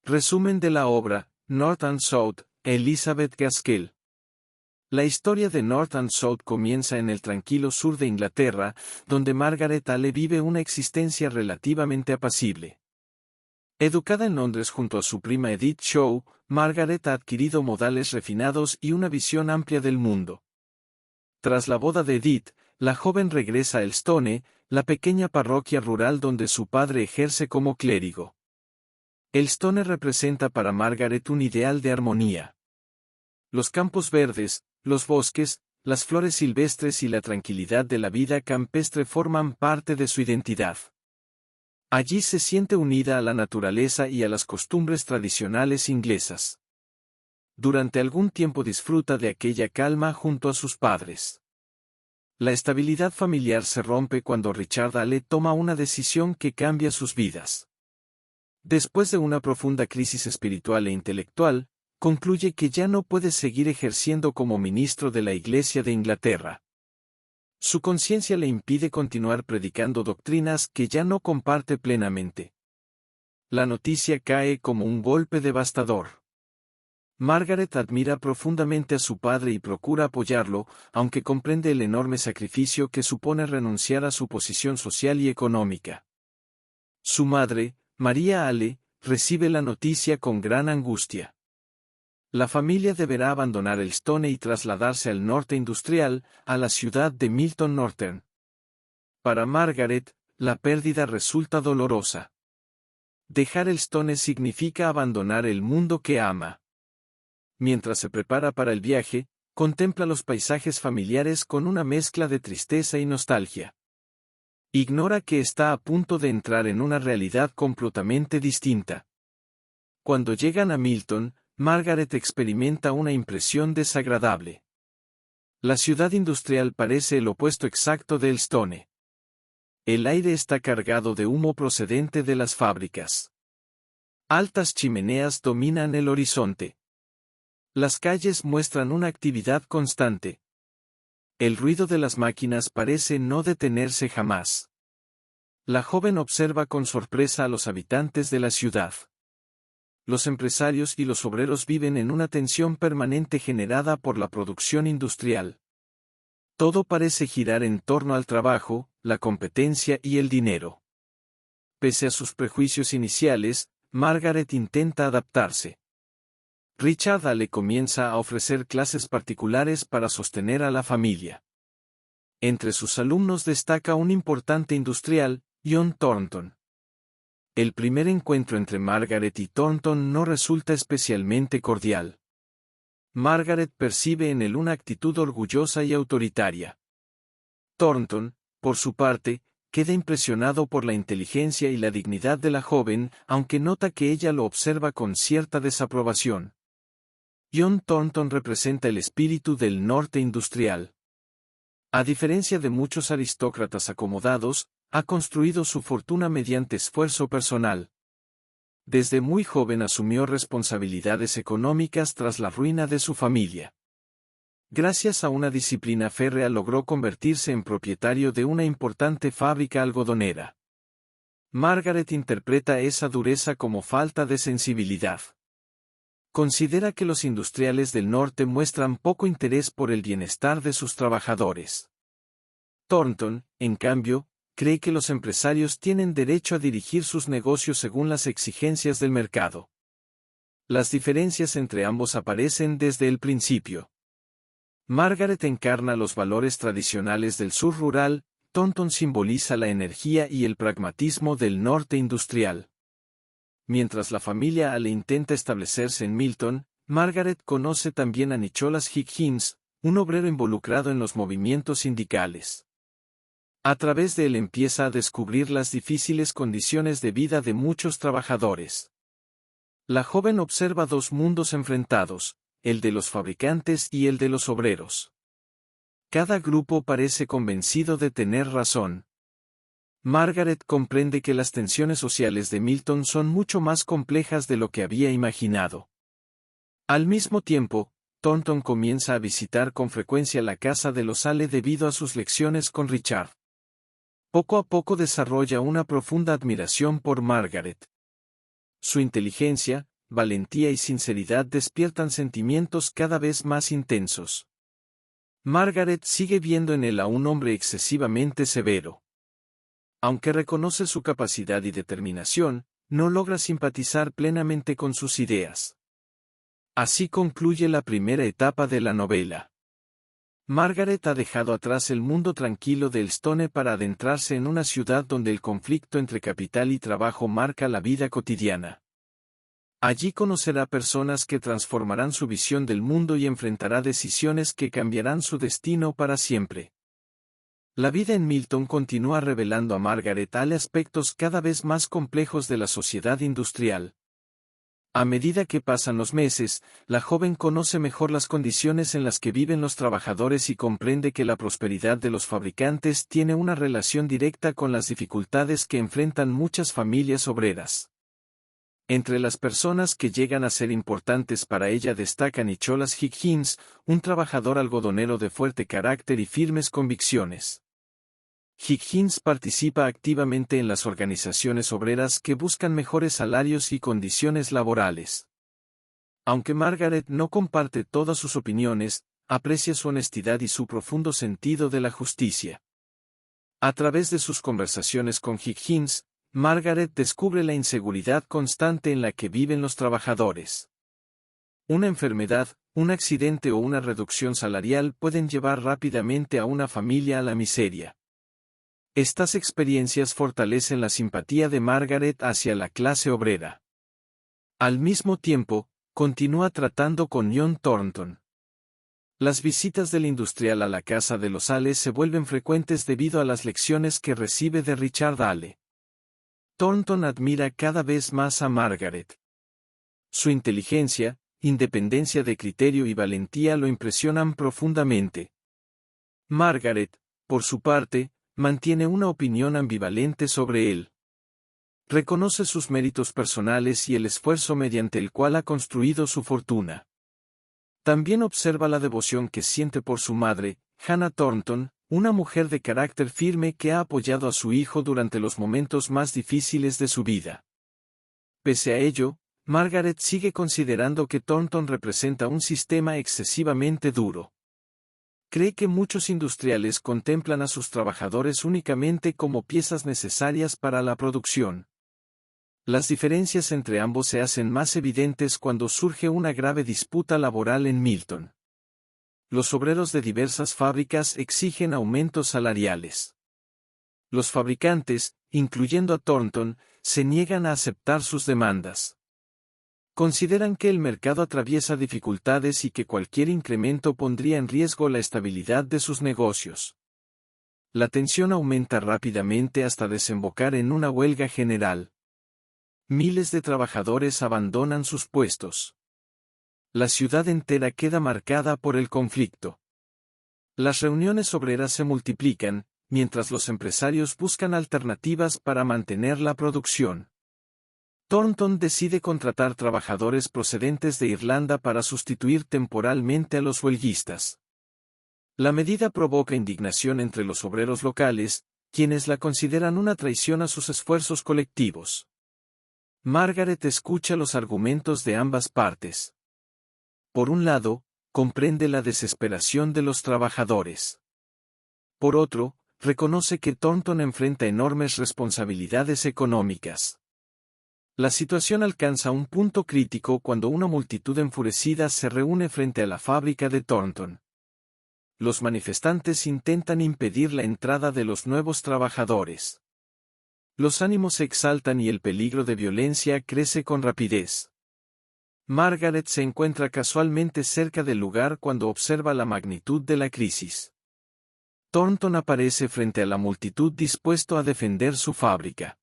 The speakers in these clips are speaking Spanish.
Resumen de la obra, North and South, Elizabeth Gaskell. La historia de North and South comienza en el tranquilo sur de Inglaterra, donde Margaret Hale vive una existencia relativamente apacible. Educada en Londres junto a su prima Edith Shaw, Margaret ha adquirido modales refinados y una visión amplia del mundo. Tras la boda de Edith, la joven regresa a Elstone, la pequeña parroquia rural donde su padre ejerce como clérigo. Elstone representa para Margaret un ideal de armonía. Los campos verdes, los bosques, las flores silvestres y la tranquilidad de la vida campestre forman parte de su identidad. Allí se siente unida a la naturaleza y a las costumbres tradicionales inglesas. Durante algún tiempo disfruta de aquella calma junto a sus padres. La estabilidad familiar se rompe cuando Richard Hale toma una decisión que cambia sus vidas. Después de una profunda crisis espiritual e intelectual, concluye que ya no puede seguir ejerciendo como ministro de la Iglesia de Inglaterra. Su conciencia le impide continuar predicando doctrinas que ya no comparte plenamente. La noticia cae como un golpe devastador. Margaret admira profundamente a su padre y procura apoyarlo, aunque comprende el enorme sacrificio que supone renunciar a su posición social y económica. Su madre, María Hale, recibe la noticia con gran angustia. La familia deberá abandonar Elstone y trasladarse al norte industrial, a la ciudad de Milton Northern. Para Margaret, la pérdida resulta dolorosa. Dejar Elstone significa abandonar el mundo que ama. Mientras se prepara para el viaje, contempla los paisajes familiares con una mezcla de tristeza y nostalgia. Ignora que está a punto de entrar en una realidad completamente distinta. Cuando llegan a Milton, Margaret experimenta una impresión desagradable. La ciudad industrial parece el opuesto exacto de Elstone. El aire está cargado de humo procedente de las fábricas. Altas chimeneas dominan el horizonte. Las calles muestran una actividad constante. El ruido de las máquinas parece no detenerse jamás. La joven observa con sorpresa a los habitantes de la ciudad. Los empresarios y los obreros viven en una tensión permanente generada por la producción industrial. Todo parece girar en torno al trabajo, la competencia y el dinero. Pese a sus prejuicios iniciales, Margaret intenta adaptarse. Richard Hale comienza a ofrecer clases particulares para sostener a la familia. Entre sus alumnos destaca un importante industrial, John Thornton. El primer encuentro entre Margaret y Thornton no resulta especialmente cordial. Margaret percibe en él una actitud orgullosa y autoritaria. Thornton, por su parte, queda impresionado por la inteligencia y la dignidad de la joven, aunque nota que ella lo observa con cierta desaprobación. John Thornton representa el espíritu del norte industrial. A diferencia de muchos aristócratas acomodados, ha construido su fortuna mediante esfuerzo personal. Desde muy joven asumió responsabilidades económicas tras la ruina de su familia. Gracias a una disciplina férrea logró convertirse en propietario de una importante fábrica algodonera. Margaret interpreta esa dureza como falta de sensibilidad. Considera que los industriales del norte muestran poco interés por el bienestar de sus trabajadores. Thornton, en cambio, cree que los empresarios tienen derecho a dirigir sus negocios según las exigencias del mercado. Las diferencias entre ambos aparecen desde el principio. Margaret encarna los valores tradicionales del sur rural, Thornton simboliza la energía y el pragmatismo del norte industrial. Mientras la familia Hale intenta establecerse en Milton, Margaret conoce también a Nicholas Higgins, un obrero involucrado en los movimientos sindicales. A través de él empieza a descubrir las difíciles condiciones de vida de muchos trabajadores. La joven observa dos mundos enfrentados, el de los fabricantes y el de los obreros. Cada grupo parece convencido de tener razón. Margaret comprende que las tensiones sociales de Milton son mucho más complejas de lo que había imaginado. Al mismo tiempo, Thornton comienza a visitar con frecuencia la casa de los Hale debido a sus lecciones con Richard. Poco a poco desarrolla una profunda admiración por Margaret. Su inteligencia, valentía y sinceridad despiertan sentimientos cada vez más intensos. Margaret sigue viendo en él a un hombre excesivamente severo. Aunque reconoce su capacidad y determinación, no logra simpatizar plenamente con sus ideas. Así concluye la primera etapa de la novela. Margaret ha dejado atrás el mundo tranquilo de Elstone para adentrarse en una ciudad donde el conflicto entre capital y trabajo marca la vida cotidiana. Allí conocerá personas que transformarán su visión del mundo y enfrentará decisiones que cambiarán su destino para siempre. La vida en Milton continúa revelando a Margaret aspectos cada vez más complejos de la sociedad industrial. A medida que pasan los meses, la joven conoce mejor las condiciones en las que viven los trabajadores y comprende que la prosperidad de los fabricantes tiene una relación directa con las dificultades que enfrentan muchas familias obreras. Entre las personas que llegan a ser importantes para ella destaca Nicholas Higgins, un trabajador algodonero de fuerte carácter y firmes convicciones. Higgins participa activamente en las organizaciones obreras que buscan mejores salarios y condiciones laborales. Aunque Margaret no comparte todas sus opiniones, aprecia su honestidad y su profundo sentido de la justicia. A través de sus conversaciones con Higgins, Margaret descubre la inseguridad constante en la que viven los trabajadores. Una enfermedad, un accidente o una reducción salarial pueden llevar rápidamente a una familia a la miseria. Estas experiencias fortalecen la simpatía de Margaret hacia la clase obrera. Al mismo tiempo, continúa tratando con John Thornton. Las visitas del industrial a la casa de los Ale se vuelven frecuentes debido a las lecciones que recibe de Richard Ale. Thornton admira cada vez más a Margaret. Su inteligencia, independencia de criterio y valentía lo impresionan profundamente. Margaret, por su parte, mantiene una opinión ambivalente sobre él. Reconoce sus méritos personales y el esfuerzo mediante el cual ha construido su fortuna. También observa la devoción que siente por su madre, Hannah Thornton, una mujer de carácter firme que ha apoyado a su hijo durante los momentos más difíciles de su vida. Pese a ello, Margaret sigue considerando que Thornton representa un sistema excesivamente duro. Cree que muchos industriales contemplan a sus trabajadores únicamente como piezas necesarias para la producción. Las diferencias entre ambos se hacen más evidentes cuando surge una grave disputa laboral en Milton. Los obreros de diversas fábricas exigen aumentos salariales. Los fabricantes, incluyendo a Thornton, se niegan a aceptar sus demandas. Consideran que el mercado atraviesa dificultades y que cualquier incremento pondría en riesgo la estabilidad de sus negocios. La tensión aumenta rápidamente hasta desembocar en una huelga general. Miles de trabajadores abandonan sus puestos. La ciudad entera queda marcada por el conflicto. Las reuniones obreras se multiplican, mientras los empresarios buscan alternativas para mantener la producción. Thornton decide contratar trabajadores procedentes de Irlanda para sustituir temporalmente a los huelguistas. La medida provoca indignación entre los obreros locales, quienes la consideran una traición a sus esfuerzos colectivos. Margaret escucha los argumentos de ambas partes. Por un lado, comprende la desesperación de los trabajadores. Por otro, reconoce que Thornton enfrenta enormes responsabilidades económicas. La situación alcanza un punto crítico cuando una multitud enfurecida se reúne frente a la fábrica de Thornton. Los manifestantes intentan impedir la entrada de los nuevos trabajadores. Los ánimos se exaltan y el peligro de violencia crece con rapidez. Margaret se encuentra casualmente cerca del lugar cuando observa la magnitud de la crisis. Thornton aparece frente a la multitud dispuesto a defender su fábrica.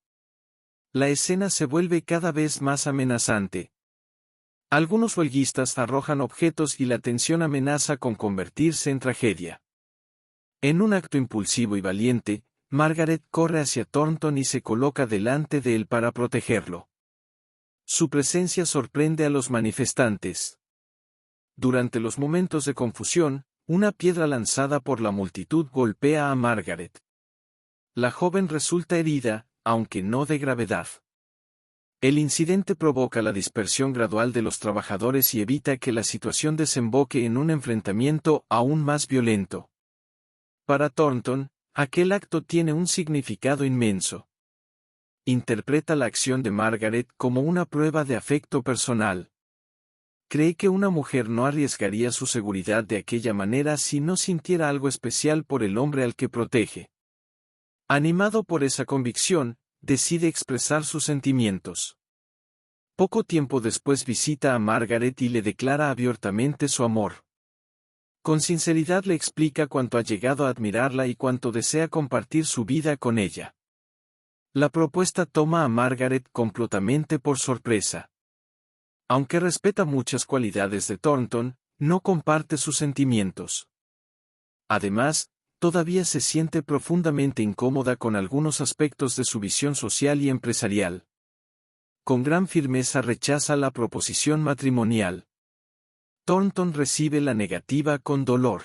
La escena se vuelve cada vez más amenazante. Algunos huelguistas arrojan objetos y la tensión amenaza con convertirse en tragedia. En un acto impulsivo y valiente, Margaret corre hacia Thornton y se coloca delante de él para protegerlo. Su presencia sorprende a los manifestantes. Durante los momentos de confusión, una piedra lanzada por la multitud golpea a Margaret. La joven resulta herida, aunque no de gravedad. El incidente provoca la dispersión gradual de los trabajadores y evita que la situación desemboque en un enfrentamiento aún más violento. Para Thornton, aquel acto tiene un significado inmenso. Interpreta la acción de Margaret como una prueba de afecto personal. Cree que una mujer no arriesgaría su seguridad de aquella manera si no sintiera algo especial por el hombre al que protege. Animado por esa convicción, decide expresar sus sentimientos. Poco tiempo después visita a Margaret y le declara abiertamente su amor. Con sinceridad le explica cuánto ha llegado a admirarla y cuánto desea compartir su vida con ella. La propuesta toma a Margaret completamente por sorpresa. Aunque respeta muchas cualidades de Thornton, no comparte sus sentimientos. Además, todavía se siente profundamente incómoda con algunos aspectos de su visión social y empresarial. Con gran firmeza rechaza la proposición matrimonial. Thornton recibe la negativa con dolor.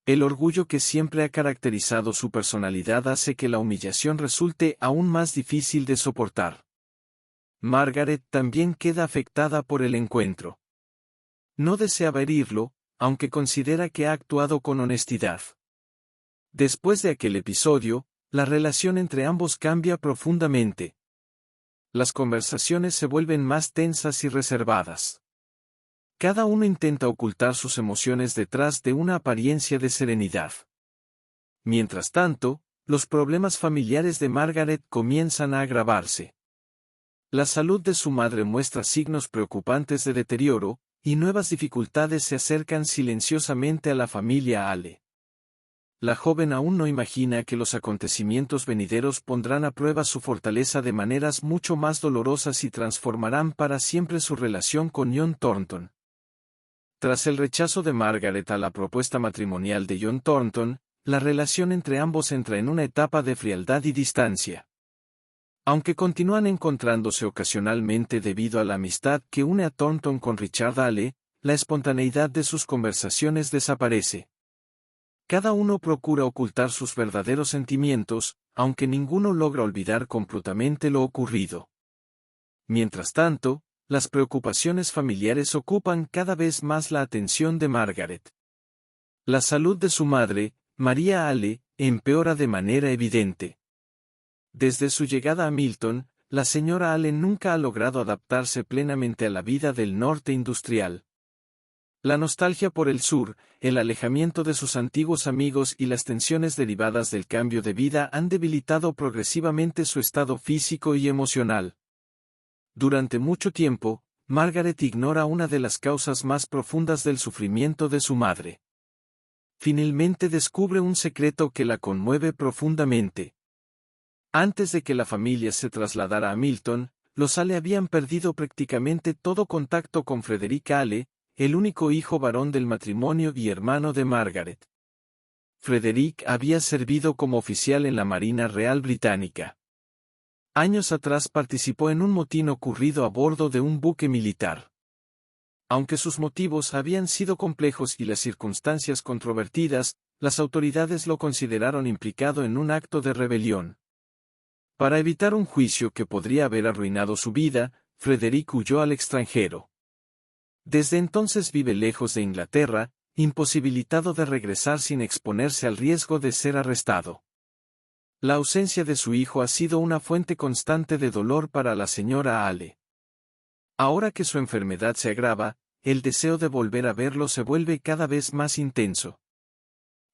El orgullo que siempre ha caracterizado su personalidad hace que la humillación resulte aún más difícil de soportar. Margaret también queda afectada por el encuentro. No deseaba herirlo, aunque considera que ha actuado con honestidad. Después de aquel episodio, la relación entre ambos cambia profundamente. Las conversaciones se vuelven más tensas y reservadas. Cada uno intenta ocultar sus emociones detrás de una apariencia de serenidad. Mientras tanto, los problemas familiares de Margaret comienzan a agravarse. La salud de su madre muestra signos preocupantes de deterioro, y nuevas dificultades se acercan silenciosamente a la familia Ale. La joven aún no imagina que los acontecimientos venideros pondrán a prueba su fortaleza de maneras mucho más dolorosas y transformarán para siempre su relación con John Thornton. Tras el rechazo de Margaret a la propuesta matrimonial de John Thornton, la relación entre ambos entra en una etapa de frialdad y distancia. Aunque continúan encontrándose ocasionalmente debido a la amistad que une a Thornton con Richard Ale, la espontaneidad de sus conversaciones desaparece. Cada uno procura ocultar sus verdaderos sentimientos, aunque ninguno logra olvidar completamente lo ocurrido. Mientras tanto, las preocupaciones familiares ocupan cada vez más la atención de Margaret. La salud de su madre, María Ale, empeora de manera evidente. Desde su llegada a Milton, la señora Ale nunca ha logrado adaptarse plenamente a la vida del norte industrial. La nostalgia por el sur, el alejamiento de sus antiguos amigos y las tensiones derivadas del cambio de vida han debilitado progresivamente su estado físico y emocional. Durante mucho tiempo, Margaret ignora una de las causas más profundas del sufrimiento de su madre. Finalmente descubre un secreto que la conmueve profundamente. Antes de que la familia se trasladara a Milton, los Ale habían perdido prácticamente todo contacto con Frederick Ale, el único hijo varón del matrimonio y hermano de Margaret. Frederick había servido como oficial en la Marina Real Británica. Años atrás participó en un motín ocurrido a bordo de un buque militar. Aunque sus motivos habían sido complejos y las circunstancias controvertidas, las autoridades lo consideraron implicado en un acto de rebelión. Para evitar un juicio que podría haber arruinado su vida, Frederick huyó al extranjero. Desde entonces vive lejos de Inglaterra, imposibilitado de regresar sin exponerse al riesgo de ser arrestado. La ausencia de su hijo ha sido una fuente constante de dolor para la señora Ale. Ahora que su enfermedad se agrava, el deseo de volver a verlo se vuelve cada vez más intenso.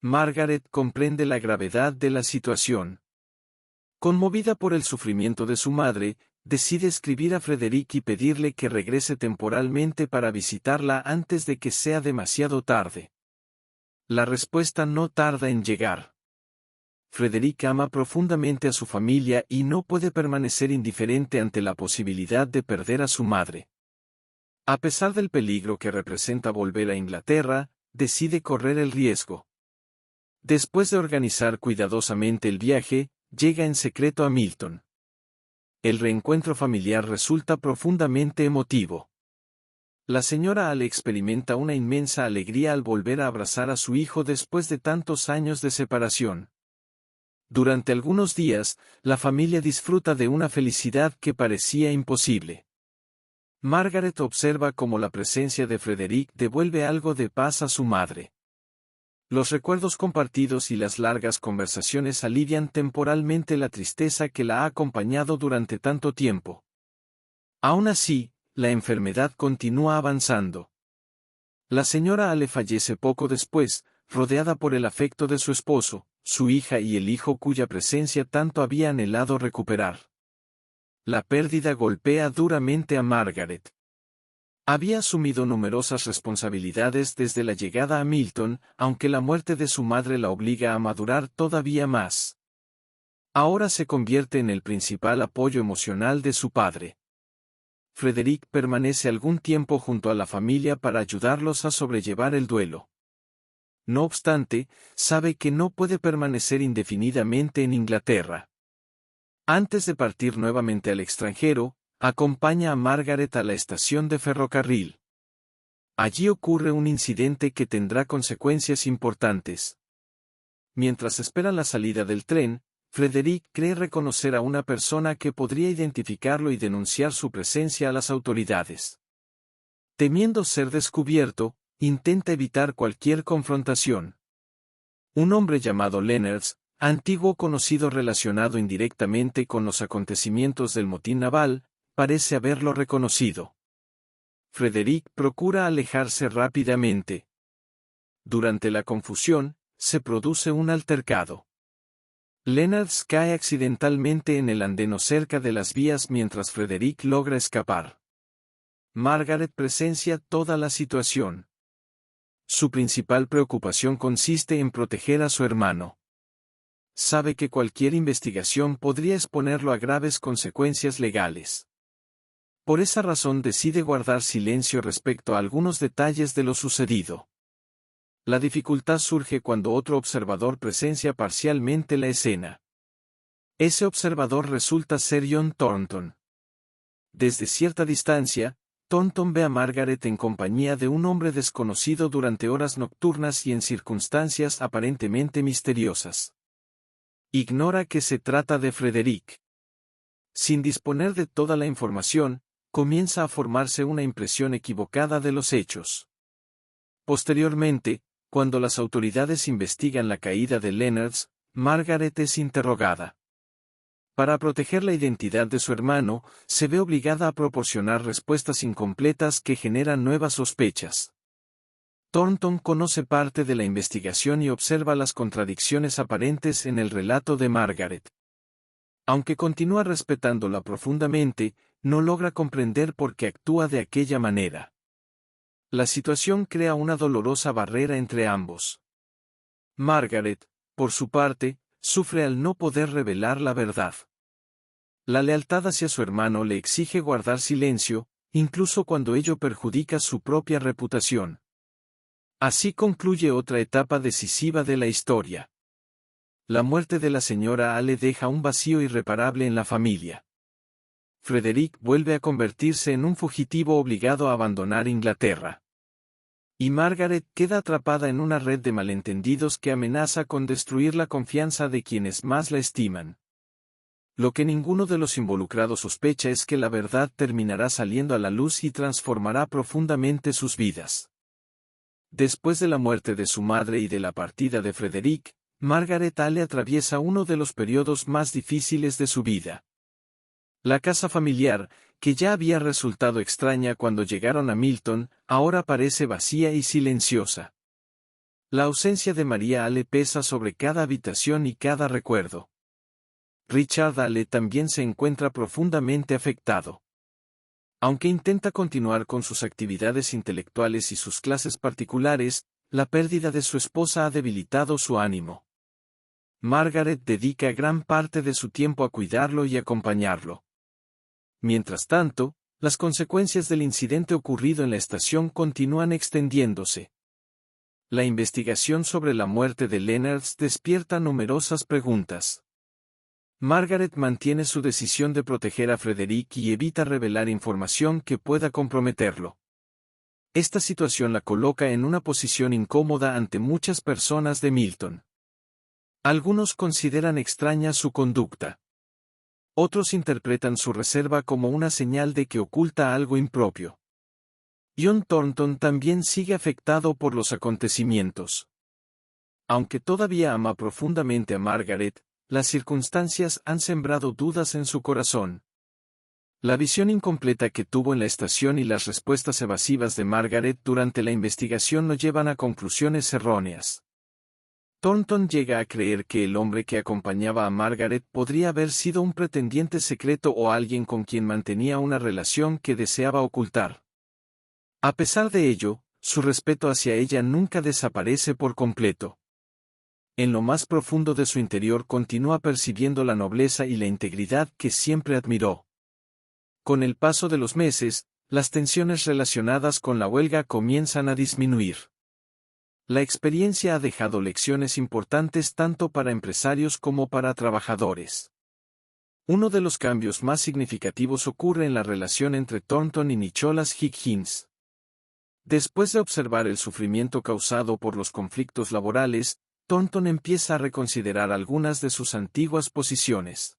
Margaret comprende la gravedad de la situación. Conmovida por el sufrimiento de su madre, decide escribir a Frederick y pedirle que regrese temporalmente para visitarla antes de que sea demasiado tarde. La respuesta no tarda en llegar. Frederick ama profundamente a su familia y no puede permanecer indiferente ante la posibilidad de perder a su madre. A pesar del peligro que representa volver a Inglaterra, decide correr el riesgo. Después de organizar cuidadosamente el viaje, llega en secreto a Milton. El reencuentro familiar resulta profundamente emotivo. La señora Ale experimenta una inmensa alegría al volver a abrazar a su hijo después de tantos años de separación. Durante algunos días, la familia disfruta de una felicidad que parecía imposible. Margaret observa cómo la presencia de Frederick devuelve algo de paz a su madre. Los recuerdos compartidos y las largas conversaciones alivian temporalmente la tristeza que la ha acompañado durante tanto tiempo. Aún así, la enfermedad continúa avanzando. La señora Ale fallece poco después, rodeada por el afecto de su esposo, su hija y el hijo cuya presencia tanto había anhelado recuperar. La pérdida golpea duramente a Margaret. Había asumido numerosas responsabilidades desde la llegada a Milton, aunque la muerte de su madre la obliga a madurar todavía más. Ahora se convierte en el principal apoyo emocional de su padre. Frederick permanece algún tiempo junto a la familia para ayudarlos a sobrellevar el duelo. No obstante, sabe que no puede permanecer indefinidamente en Inglaterra. Antes de partir nuevamente al extranjero, acompaña a Margaret a la estación de ferrocarril. Allí ocurre un incidente que tendrá consecuencias importantes. Mientras esperan la salida del tren, Frederick cree reconocer a una persona que podría identificarlo y denunciar su presencia a las autoridades. Temiendo ser descubierto, intenta evitar cualquier confrontación. Un hombre llamado Lenners, antiguo conocido relacionado indirectamente con los acontecimientos del motín naval, parece haberlo reconocido. Frederick procura alejarse rápidamente. Durante la confusión, se produce un altercado. Lenners cae accidentalmente en el andén cerca de las vías mientras Frederick logra escapar. Margaret presencia toda la situación. Su principal preocupación consiste en proteger a su hermano. Sabe que cualquier investigación podría exponerlo a graves consecuencias legales. Por esa razón decide guardar silencio respecto a algunos detalles de lo sucedido. La dificultad surge cuando otro observador presencia parcialmente la escena. Ese observador resulta ser John Thornton. Desde cierta distancia, Thornton ve a Margaret en compañía de un hombre desconocido durante horas nocturnas y en circunstancias aparentemente misteriosas. Ignora que se trata de Frederick. Sin disponer de toda la información, comienza a formarse una impresión equivocada de los hechos. Posteriormente, cuando las autoridades investigan la caída de Lenners, Margaret es interrogada. Para proteger la identidad de su hermano, se ve obligada a proporcionar respuestas incompletas que generan nuevas sospechas. Thornton conoce parte de la investigación y observa las contradicciones aparentes en el relato de Margaret. Aunque continúa respetándola profundamente, no logra comprender por qué actúa de aquella manera. La situación crea una dolorosa barrera entre ambos. Margaret, por su parte, sufre al no poder revelar la verdad. La lealtad hacia su hermano le exige guardar silencio, incluso cuando ello perjudica su propia reputación. Así concluye otra etapa decisiva de la historia. La muerte de la señora Ale deja un vacío irreparable en la familia. Frederick vuelve a convertirse en un fugitivo obligado a abandonar Inglaterra. Y Margaret queda atrapada en una red de malentendidos que amenaza con destruir la confianza de quienes más la estiman. Lo que ninguno de los involucrados sospecha es que la verdad terminará saliendo a la luz y transformará profundamente sus vidas. Después de la muerte de su madre y de la partida de Frederick, Margaret Ale atraviesa uno de los periodos más difíciles de su vida. La casa familiar, que ya había resultado extraña cuando llegaron a Milton, ahora parece vacía y silenciosa. La ausencia de María Ale pesa sobre cada habitación y cada recuerdo. Richard Ale también se encuentra profundamente afectado. Aunque intenta continuar con sus actividades intelectuales y sus clases particulares, la pérdida de su esposa ha debilitado su ánimo. Margaret dedica gran parte de su tiempo a cuidarlo y acompañarlo. Mientras tanto, las consecuencias del incidente ocurrido en la estación continúan extendiéndose. La investigación sobre la muerte de Lenners despierta numerosas preguntas. Margaret mantiene su decisión de proteger a Frederick y evita revelar información que pueda comprometerlo. Esta situación la coloca en una posición incómoda ante muchas personas de Milton. Algunos consideran extraña su conducta. Otros interpretan su reserva como una señal de que oculta algo impropio. John Thornton también sigue afectado por los acontecimientos. Aunque todavía ama profundamente a Margaret, las circunstancias han sembrado dudas en su corazón. La visión incompleta que tuvo en la estación y las respuestas evasivas de Margaret durante la investigación lo llevan a conclusiones erróneas. Thornton llega a creer que el hombre que acompañaba a Margaret podría haber sido un pretendiente secreto o alguien con quien mantenía una relación que deseaba ocultar. A pesar de ello, su respeto hacia ella nunca desaparece por completo. En lo más profundo de su interior continúa percibiendo la nobleza y la integridad que siempre admiró. Con el paso de los meses, las tensiones relacionadas con la huelga comienzan a disminuir. La experiencia ha dejado lecciones importantes tanto para empresarios como para trabajadores. Uno de los cambios más significativos ocurre en la relación entre Thornton y Nicholas Higgins. Después de observar el sufrimiento causado por los conflictos laborales, Thornton empieza a reconsiderar algunas de sus antiguas posiciones.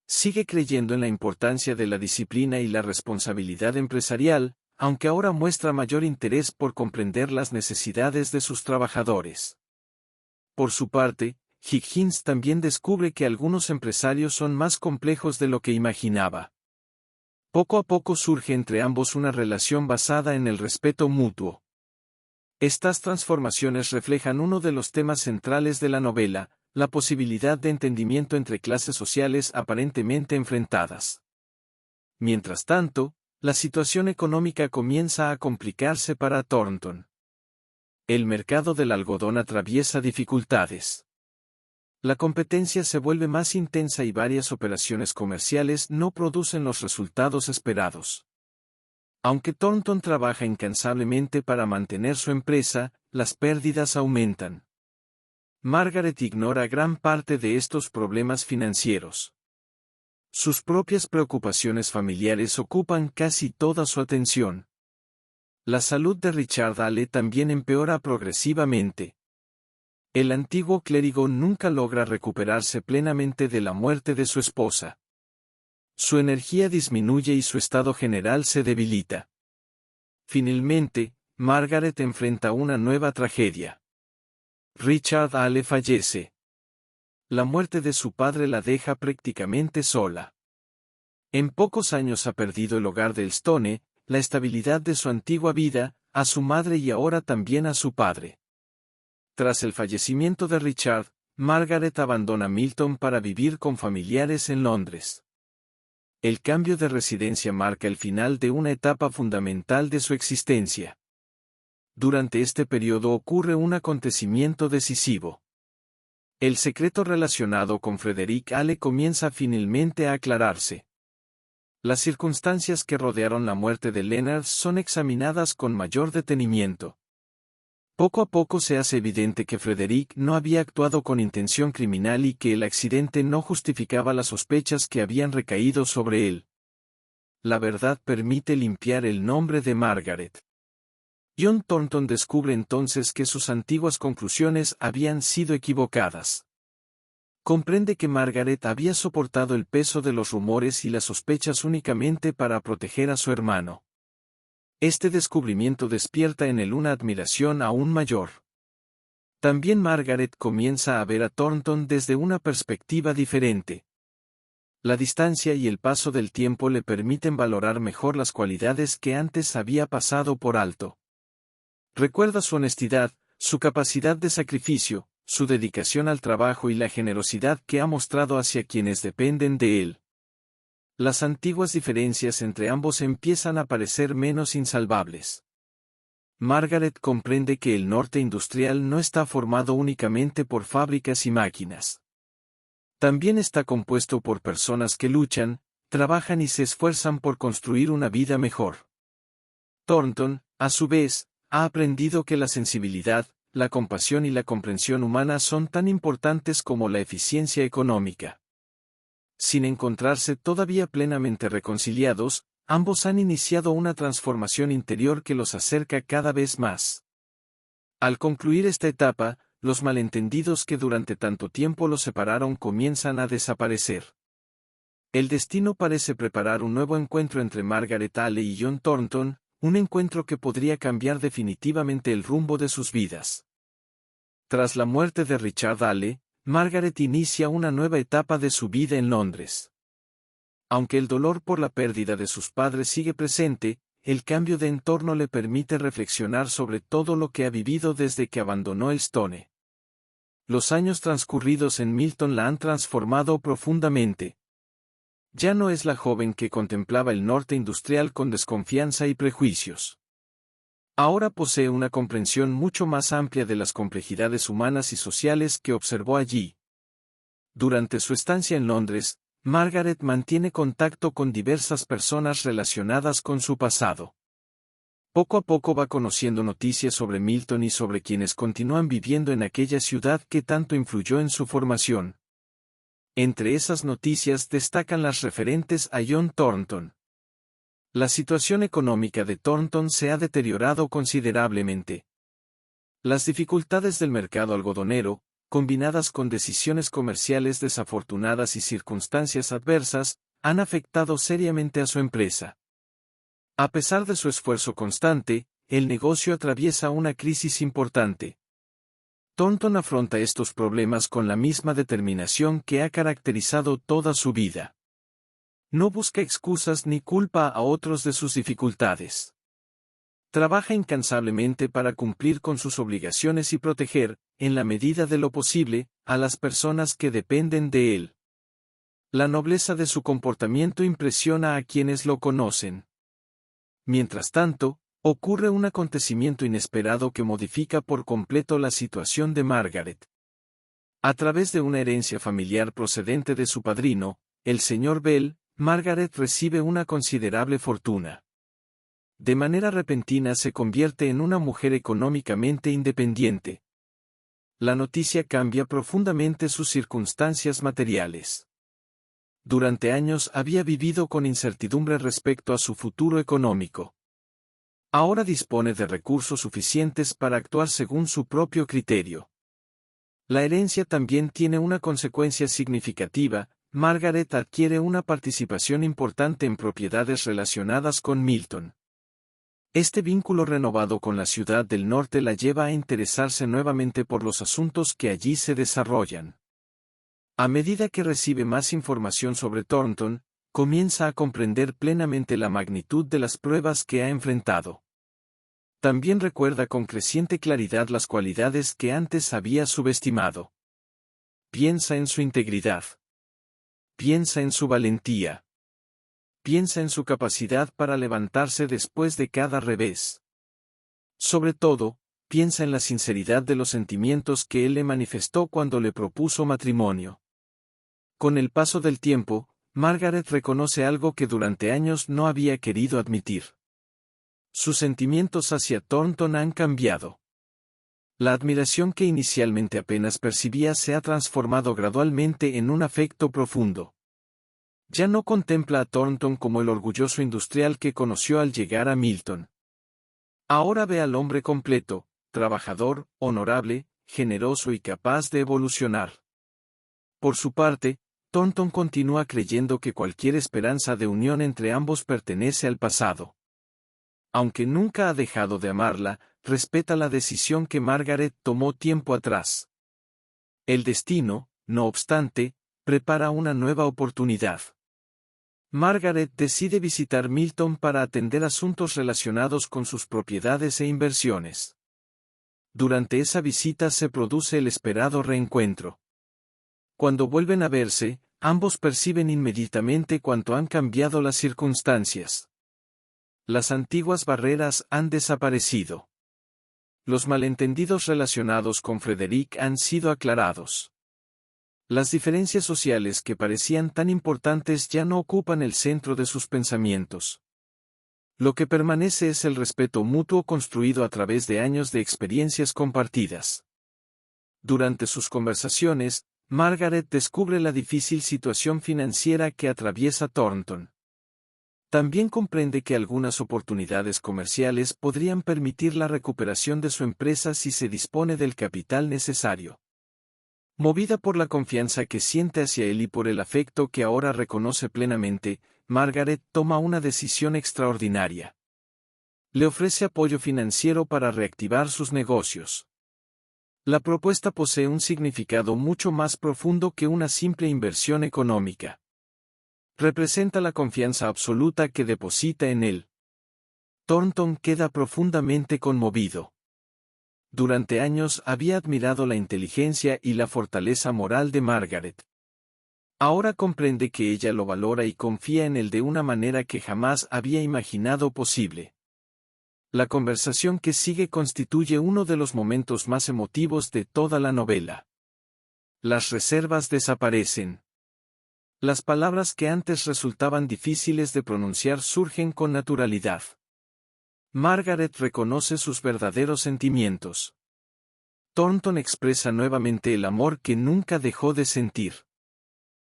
Sigue creyendo en la importancia de la disciplina y la responsabilidad empresarial, aunque ahora muestra mayor interés por comprender las necesidades de sus trabajadores. Por su parte, Higgins también descubre que algunos empresarios son más complejos de lo que imaginaba. Poco a poco surge entre ambos una relación basada en el respeto mutuo. Estas transformaciones reflejan uno de los temas centrales de la novela, la posibilidad de entendimiento entre clases sociales aparentemente enfrentadas. Mientras tanto, la situación económica comienza a complicarse para Thornton. El mercado del algodón atraviesa dificultades. La competencia se vuelve más intensa y varias operaciones comerciales no producen los resultados esperados. Aunque Thornton trabaja incansablemente para mantener su empresa, las pérdidas aumentan. Margaret ignora gran parte de estos problemas financieros. Sus propias preocupaciones familiares ocupan casi toda su atención. La salud de Richard Ale también empeora progresivamente. El antiguo clérigo nunca logra recuperarse plenamente de la muerte de su esposa. Su energía disminuye y su estado general se debilita. Finalmente, Margaret enfrenta una nueva tragedia. Richard Ale fallece. La muerte de su padre la deja prácticamente sola. En pocos años ha perdido el hogar de Elstone, la estabilidad de su antigua vida, a su madre y ahora también a su padre. Tras el fallecimiento de Richard, Margaret abandona Milton para vivir con familiares en Londres. El cambio de residencia marca el final de una etapa fundamental de su existencia. Durante este periodo ocurre un acontecimiento decisivo. El secreto relacionado con Frederick Ale comienza finalmente a aclararse. Las circunstancias que rodearon la muerte de Leonard son examinadas con mayor detenimiento. Poco a poco se hace evidente que Frederick no había actuado con intención criminal y que el accidente no justificaba las sospechas que habían recaído sobre él. La verdad permite limpiar el nombre de Margaret. John Thornton descubre entonces que sus antiguas conclusiones habían sido equivocadas. Comprende que Margaret había soportado el peso de los rumores y las sospechas únicamente para proteger a su hermano. Este descubrimiento despierta en él una admiración aún mayor. También Margaret comienza a ver a Thornton desde una perspectiva diferente. La distancia y el paso del tiempo le permiten valorar mejor las cualidades que antes había pasado por alto. Recuerda su honestidad, su capacidad de sacrificio, su dedicación al trabajo y la generosidad que ha mostrado hacia quienes dependen de él. Las antiguas diferencias entre ambos empiezan a parecer menos insalvables. Margaret comprende que el norte industrial no está formado únicamente por fábricas y máquinas. También está compuesto por personas que luchan, trabajan y se esfuerzan por construir una vida mejor. Thornton, a su vez, ha aprendido que la sensibilidad, la compasión y la comprensión humana son tan importantes como la eficiencia económica. Sin encontrarse todavía plenamente reconciliados, ambos han iniciado una transformación interior que los acerca cada vez más. Al concluir esta etapa, los malentendidos que durante tanto tiempo los separaron comienzan a desaparecer. El destino parece preparar un nuevo encuentro entre Margaret Alley y John Thornton, un encuentro que podría cambiar definitivamente el rumbo de sus vidas. Tras la muerte de Richard Alley, Margaret inicia una nueva etapa de su vida en Londres. Aunque el dolor por la pérdida de sus padres sigue presente, el cambio de entorno le permite reflexionar sobre todo lo que ha vivido desde que abandonó el Stone. Los años transcurridos en Milton la han transformado profundamente. Ya no es la joven que contemplaba el norte industrial con desconfianza y prejuicios. Ahora posee una comprensión mucho más amplia de las complejidades humanas y sociales que observó allí. Durante su estancia en Londres, Margaret mantiene contacto con diversas personas relacionadas con su pasado. Poco a poco va conociendo noticias sobre Milton y sobre quienes continúan viviendo en aquella ciudad que tanto influyó en su formación. Entre esas noticias destacan las referentes a John Thornton. La situación económica de Thornton se ha deteriorado considerablemente. Las dificultades del mercado algodonero, combinadas con decisiones comerciales desafortunadas y circunstancias adversas, han afectado seriamente a su empresa. A pesar de su esfuerzo constante, el negocio atraviesa una crisis importante. Thornton afronta estos problemas con la misma determinación que ha caracterizado toda su vida. No busca excusas ni culpa a otros de sus dificultades. Trabaja incansablemente para cumplir con sus obligaciones y proteger, en la medida de lo posible, a las personas que dependen de él. La nobleza de su comportamiento impresiona a quienes lo conocen. Mientras tanto, ocurre un acontecimiento inesperado que modifica por completo la situación de Margaret. A través de una herencia familiar procedente de su padrino, el señor Bell, Margaret recibe una considerable fortuna. De manera repentina se convierte en una mujer económicamente independiente. La noticia cambia profundamente sus circunstancias materiales. Durante años había vivido con incertidumbre respecto a su futuro económico. Ahora dispone de recursos suficientes para actuar según su propio criterio. La herencia también tiene una consecuencia significativa. Margaret adquiere una participación importante en propiedades relacionadas con Milton. Este vínculo renovado con la ciudad del norte la lleva a interesarse nuevamente por los asuntos que allí se desarrollan. A medida que recibe más información sobre Thornton, comienza a comprender plenamente la magnitud de las pruebas que ha enfrentado. También recuerda con creciente claridad las cualidades que antes había subestimado. Piensa en su integridad. Piensa en su valentía. Piensa en su capacidad para levantarse después de cada revés. Sobre todo, piensa en la sinceridad de los sentimientos que él le manifestó cuando le propuso matrimonio. Con el paso del tiempo, Margaret reconoce algo que durante años no había querido admitir. Sus sentimientos hacia Thornton han cambiado. La admiración que inicialmente apenas percibía se ha transformado gradualmente en un afecto profundo. Ya no contempla a Thornton como el orgulloso industrial que conoció al llegar a Milton. Ahora ve al hombre completo, trabajador, honorable, generoso y capaz de evolucionar. Por su parte, Thornton continúa creyendo que cualquier esperanza de unión entre ambos pertenece al pasado. Aunque nunca ha dejado de amarla, respeta la decisión que Margaret tomó tiempo atrás. El destino, no obstante, prepara una nueva oportunidad. Margaret decide visitar Milton para atender asuntos relacionados con sus propiedades e inversiones. Durante esa visita se produce el esperado reencuentro. Cuando vuelven a verse, ambos perciben inmediatamente cuánto han cambiado las circunstancias. Las antiguas barreras han desaparecido. Los malentendidos relacionados con Frederick han sido aclarados. Las diferencias sociales que parecían tan importantes ya no ocupan el centro de sus pensamientos. Lo que permanece es el respeto mutuo construido a través de años de experiencias compartidas. Durante sus conversaciones, Margaret descubre la difícil situación financiera que atraviesa Thornton. También comprende que algunas oportunidades comerciales podrían permitir la recuperación de su empresa si se dispone del capital necesario. Movida por la confianza que siente hacia él y por el afecto que ahora reconoce plenamente, Margaret toma una decisión extraordinaria. Le ofrece apoyo financiero para reactivar sus negocios. La propuesta posee un significado mucho más profundo que una simple inversión económica. Representa la confianza absoluta que deposita en él. Thornton queda profundamente conmovido. Durante años había admirado la inteligencia y la fortaleza moral de Margaret. Ahora comprende que ella lo valora y confía en él de una manera que jamás había imaginado posible. La conversación que sigue constituye uno de los momentos más emotivos de toda la novela. Las reservas desaparecen. Las palabras que antes resultaban difíciles de pronunciar surgen con naturalidad. Margaret reconoce sus verdaderos sentimientos. Thornton expresa nuevamente el amor que nunca dejó de sentir.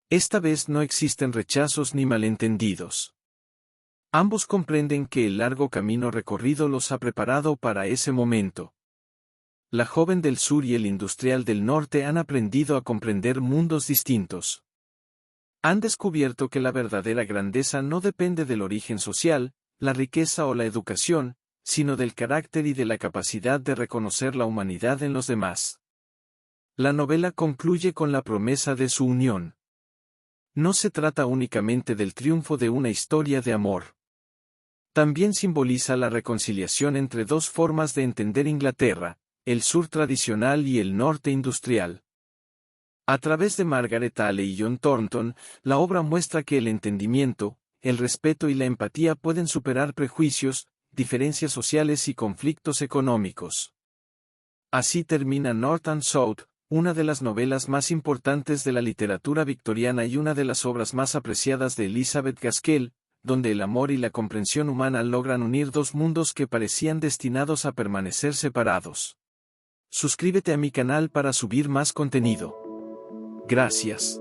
Esta vez no existen rechazos ni malentendidos. Ambos comprenden que el largo camino recorrido los ha preparado para ese momento. La joven del sur y el industrial del norte han aprendido a comprender mundos distintos. Han descubierto que la verdadera grandeza no depende del origen social, la riqueza o la educación, sino del carácter y de la capacidad de reconocer la humanidad en los demás. La novela concluye con la promesa de su unión. No se trata únicamente del triunfo de una historia de amor. También simboliza la reconciliación entre dos formas de entender Inglaterra, el sur tradicional y el norte industrial. A través de Margaret Alley y John Thornton, la obra muestra que el entendimiento, el respeto y la empatía pueden superar prejuicios, diferencias sociales y conflictos económicos. Así termina North and South, una de las novelas más importantes de la literatura victoriana y una de las obras más apreciadas de Elizabeth Gaskell, donde el amor y la comprensión humana logran unir dos mundos que parecían destinados a permanecer separados. Suscríbete a mi canal para subir más contenido. Gracias.